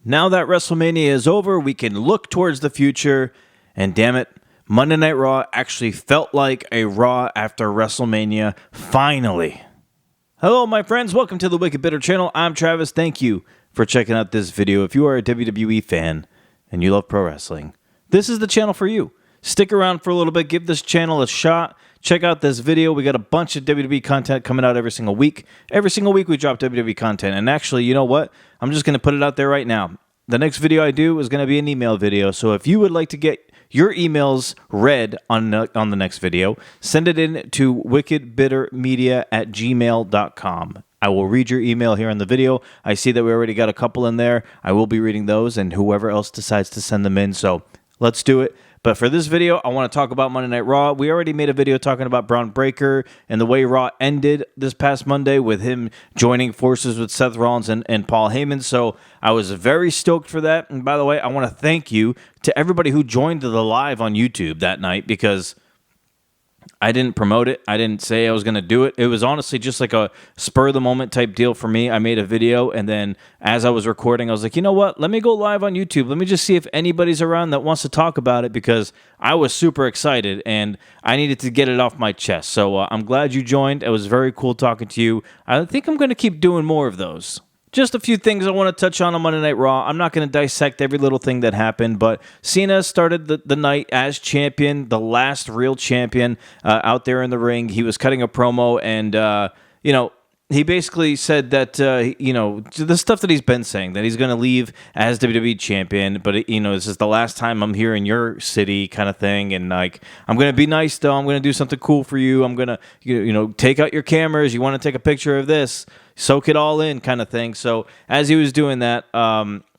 Now that WrestleMania is over, we can look towards the future, and damn it, Monday Night Raw actually felt like a Raw after WrestleMania, finally. Hello, my friends. Welcome to the Wicked Bitter channel. I'm Travis. Thank you for checking out this video. If you are a WWE fan and you love pro wrestling, this is the channel for you. Stick around for a little bit. Give this channel a shot. Check out this video. We got a bunch of WWE content coming out every single week. Every single week we drop WWE content. And actually, you know what? I'm just going to put it out there right now. The next video I do is going to be an email video. So if you would like to get your emails read on the next video, send it in to wickedbittermedia@gmail.com. I will read your email here in the video. I see that we already got a couple in there. I will be reading those and whoever else decides to send them in. So let's do it. But for this video, I want to talk about Monday Night Raw. We already made a video talking about Braun Breaker and the way Raw ended this past Monday with him joining forces with Seth Rollins and Paul Heyman. So I was very stoked for that. And by the way, I want to thank you to everybody who joined the live on YouTube that night because I didn't promote it. I didn't say I was going to do it. It was honestly just like a spur-of-the-moment type deal for me. I made a video, and then as I was recording, I was like, you know what? Let me go live on YouTube. Let me just see if anybody's around that wants to talk about it because I was super excited, and I needed to get it off my chest. So I'm glad you joined. It was very cool talking to you. I think I'm going to keep doing more of those. Just a few things I want to touch on Monday Night Raw. I'm not going to dissect every little thing that happened, but Cena started the night as champion, the last real champion out there in the ring. He was cutting a promo, and, he basically said that, the stuff that he's been saying, that he's going to leave as WWE champion, but, this is the last time I'm here in your city kind of thing, and, I'm going to be nice, though. I'm going to do something cool for you. I'm going to, take out your cameras. You want to take a picture of this? Soak it all in kind of thing. So as he was doing that,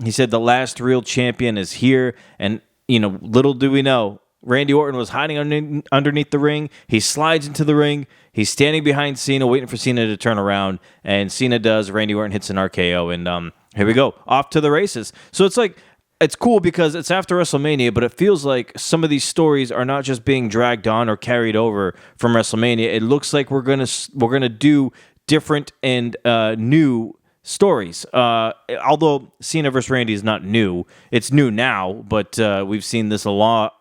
he said the last real champion is here, and, little do we know, Randy Orton was hiding underneath the ring. He slides into the ring. He's standing behind Cena, waiting for Cena to turn around, and Cena does. Randy Orton hits an RKO, and here we go, off to the races. So it's cool because it's after WrestleMania, but it feels like some of these stories are not just being dragged on or carried over from WrestleMania. It looks like we're gonna do different and new stories. Although Cena versus Randy is not new, it's new now, but we've seen this a lot.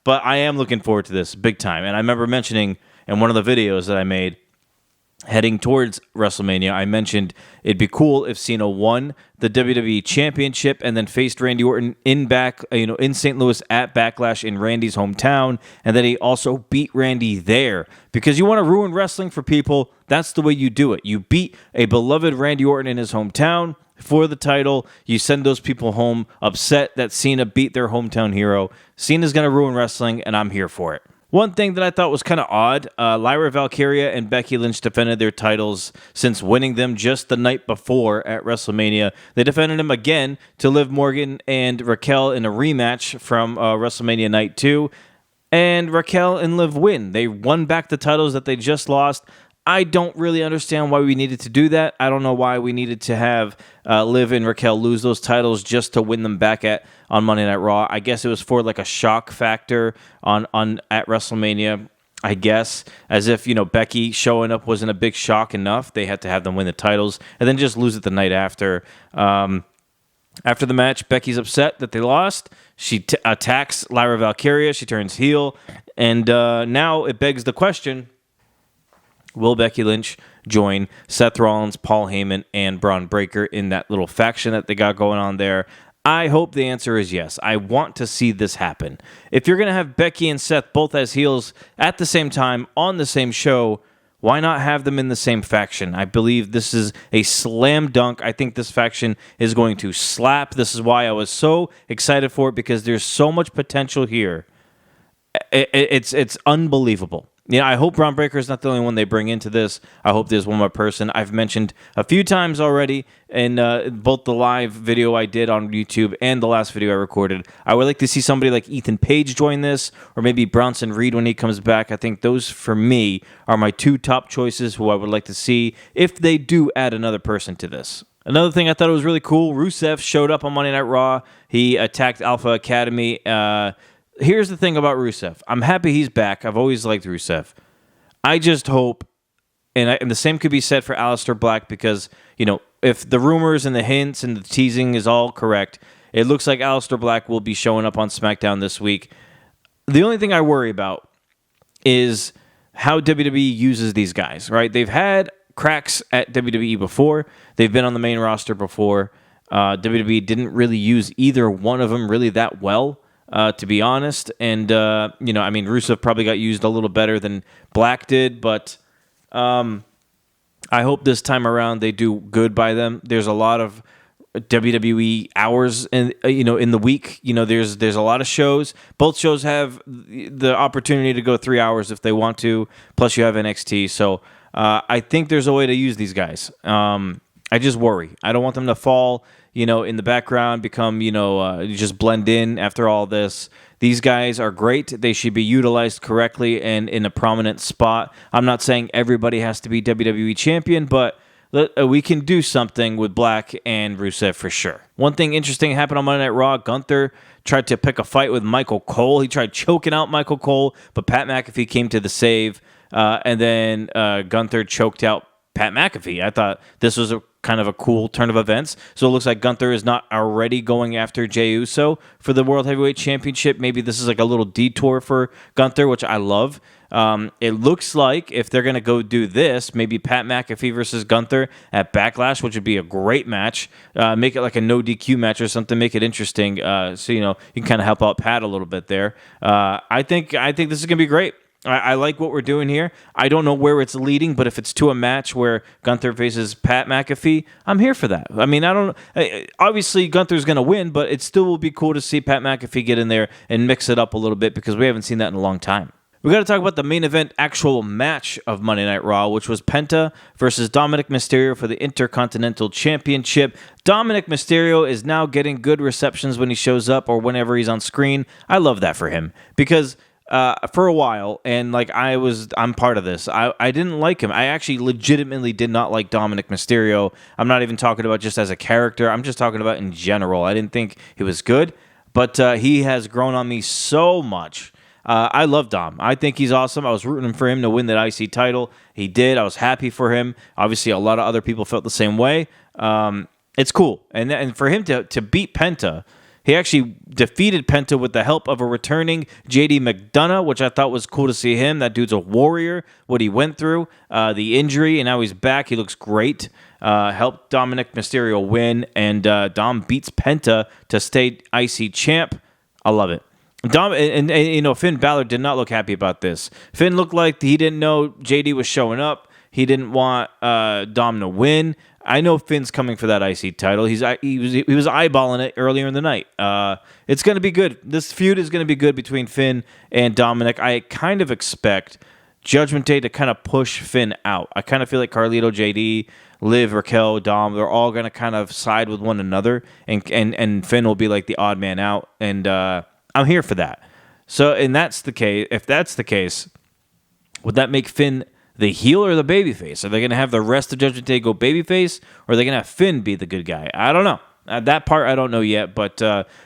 But I am looking forward to this big time. And I remember mentioning in one of the videos that I made heading towards WrestleMania, I mentioned it'd be cool if Cena won the WWE Championship and then faced Randy Orton in St. Louis at Backlash in Randy's hometown, and then he also beat Randy there. Because you want to ruin wrestling for people, that's the way you do it. You beat a beloved Randy Orton in his hometown for the title. You send those people home upset that Cena beat their hometown hero. Cena's going to ruin wrestling, and I'm here for it. One thing that I thought was kind of odd, Lyra Valkyria and Becky Lynch defended their titles since winning them just the night before at WrestleMania. They defended them again to Liv Morgan and Raquel in a rematch from WrestleMania Night 2. And Raquel and Liv win. They won back the titles that they just lost. I don't really understand why we needed to do that. I don't know why we needed to have Liv and Raquel lose those titles just to win them back on Monday Night Raw. I guess it was for like a shock factor at WrestleMania. I guess as if Becky showing up wasn't a big shock enough. They had to have them win the titles and then just lose it the night after. After the match, Becky's upset that they lost. She attacks Lyra Valkyria. She turns heel, and now it begs the question: will Becky Lynch join Seth Rollins, Paul Heyman, and Braun Breaker in that little faction that they got going on there? I hope the answer is yes. I want to see this happen. If you're going to have Becky and Seth both as heels at the same time on the same show, why not have them in the same faction? I believe this is a slam dunk. I think this faction is going to slap. This is why I was so excited for it, because there's so much potential here. It's unbelievable. I hope Braun Breaker is not the only one they bring into this. I hope there's one more person. I've mentioned a few times already in both the live video I did on YouTube and the last video I recorded. I would like to see somebody like Ethan Page join this, or maybe Bronson Reed when he comes back. I think those, for me, are my two top choices who I would like to see if they do add another person to this. Another thing I thought was really cool, Rusev showed up on Monday Night Raw. He attacked Alpha Academy. Here's the thing about Rusev. I'm happy he's back. I've always liked Rusev. I just hope, and the same could be said for Aleister Black, because, if the rumors and the hints and the teasing is all correct, it looks like Aleister Black will be showing up on SmackDown this week. The only thing I worry about is how WWE uses these guys, right? They've had cracks at WWE before. They've been on the main roster before. WWE didn't really use either one of them really that well, to be honest. And, Rusev probably got used a little better than Black did, but I hope this time around they do good by them. There's a lot of WWE hours in the week. There's a lot of shows. Both shows have the opportunity to go 3 hours if they want to. Plus, you have NXT. So I think there's a way to use these guys. I just worry. I don't want them to fall, in the background, become, just blend in after all this. These guys are great. They should be utilized correctly and in a prominent spot. I'm not saying everybody has to be WWE champion, but we can do something with Black and Rusev for sure. One thing interesting happened on Monday Night Raw. Gunther tried to pick a fight with Michael Cole. He tried choking out Michael Cole, but Pat McAfee came to the save, and then Gunther choked out Pat McAfee. I thought this was a kind of a cool turn of events. So it looks like Gunther is not already going after Jey Uso for the World Heavyweight Championship. Maybe this is like a little detour for Gunther, which I love. It looks like if they're going to go do this, maybe Pat McAfee versus Gunther at Backlash, which would be a great match. Make it like a no DQ match or something. Make it interesting. So you can kind of help out Pat a little bit there. I think this is going to be great. I like what we're doing here. I don't know where it's leading, but if it's to a match where Gunther faces Pat McAfee, I'm here for that. I mean, I don't know. Obviously, Gunther's going to win, but it still will be cool to see Pat McAfee get in there and mix it up a little bit because we haven't seen that in a long time. We got to talk about the main event actual match of Monday Night Raw, which was Penta versus Dominic Mysterio for the Intercontinental Championship. Dominic Mysterio is now getting good receptions when he shows up or whenever he's on screen. I love that for him because for a while, and I'm part of this, I didn't like him. I actually legitimately did not like Dominic Mysterio. I'm not even talking about just as a character. I'm just talking about in general. I didn't think he was good, but he has grown on me so much. I love Dom. I think he's awesome. I was rooting for him to win that IC title. He did. I was happy for him. Obviously, a lot of other people felt the same way. It's cool. And for him to beat Penta, he actually defeated Penta with the help of a returning JD McDonough, which I thought was cool to see him. That dude's a warrior, what he went through, the injury, and now he's back. He looks great. Helped Dominic Mysterio win, and Dom beats Penta to stay IC champ. I love it. Dom and Finn Balor did not look happy about this. Finn looked like he didn't know JD was showing up. He didn't want Dom to win. I know Finn's coming for that IC title. He was eyeballing it earlier in the night. It's going to be good. This feud is going to be good between Finn and Dominic. I kind of expect Judgment Day to kind of push Finn out. I kind of feel like Carlito, JD, Liv, Raquel, Dom, they're all going to kind of side with one another, and Finn will be like the odd man out. And I'm here for that. So, and that's the case. If that's the case, would that make Finn the heel or the babyface? Are they going to have the rest of Judgment Day go babyface, or are they going to have Finn be the good guy? I don't know. That part I don't know yet, but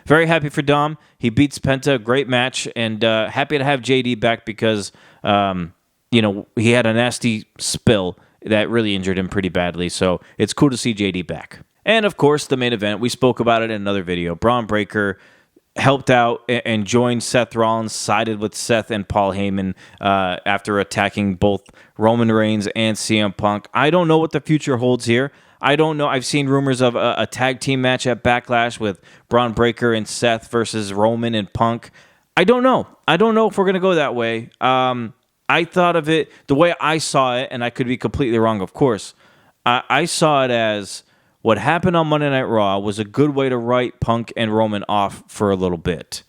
very happy for Dom. He beats Penta, great match, and happy to have JD back because he had a nasty spill that really injured him pretty badly. So it's cool to see JD back. And of course, the main event, we spoke about it in another video. Braun Breaker helped out and joined Seth Rollins, sided with Seth and Paul Heyman after attacking both Roman Reigns and CM Punk. I don't know what the future holds here. I don't know. I've seen rumors of a tag team match at Backlash with Braun Breaker and Seth versus Roman and Punk. I don't know. I don't know if we're going to go that way. I thought of it, the way I saw it, and I could be completely wrong, of course. I saw it as what happened on Monday Night Raw was a good way to write Punk and Roman off for a little bit.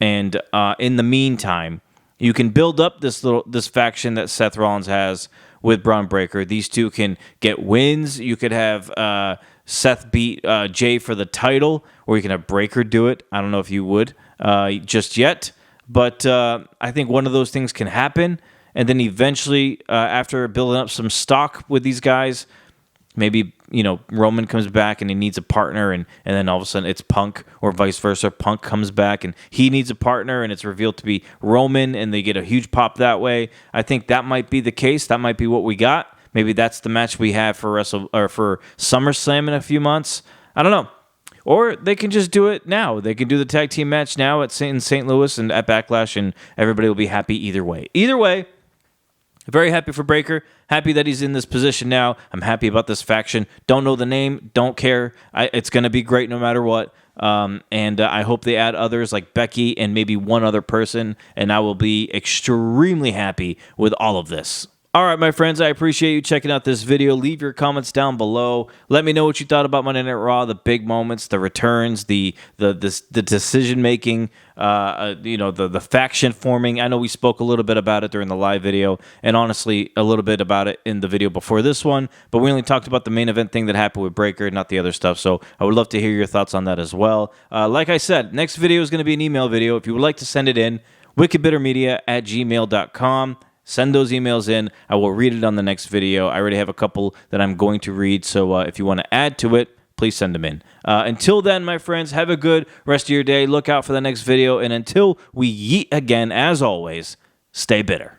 And in the meantime, you can build up this faction that Seth Rollins has with Braun Breaker. These two can get wins. You could have Seth beat Jay for the title, or you can have Breaker do it. I don't know if you would just yet. But I think one of those things can happen. And then eventually, after building up some stock with these guys, maybe, Roman comes back and he needs a partner, and then all of a sudden it's Punk, or vice versa. Punk comes back and he needs a partner, and it's revealed to be Roman, and they get a huge pop that way. I think that might be the case. That might be what we got. Maybe that's the match we have for for SummerSlam in a few months. I don't know. Or they can just do it now. They can do the tag team match now in St. Louis and at Backlash, and everybody will be happy either way. Either way, very happy for Breakker. Happy that he's in this position now. I'm happy about this faction. Don't know the name. Don't care. It's going to be great no matter what. And I hope they add others like Becky and maybe one other person, and I will be extremely happy with all of this. All right, my friends, I appreciate you checking out this video. Leave your comments down below. Let me know what you thought about Monday Night Raw, the big moments, the returns, the decision-making, the faction forming. I know we spoke a little bit about it during the live video, and honestly, a little bit about it in the video before this one, but we only talked about the main event thing that happened with Breakker, not the other stuff, so I would love to hear your thoughts on that as well. Like I said, next video is going to be an email video. If you would like to send it in, wickedbittermedia@gmail.com. Send those emails in. I will read it on the next video. I already have a couple that I'm going to read, so if you want to add to it, please send them in. Until then, my friends, have a good rest of your day. Look out for the next video, and until we yeet again, as always, stay bitter.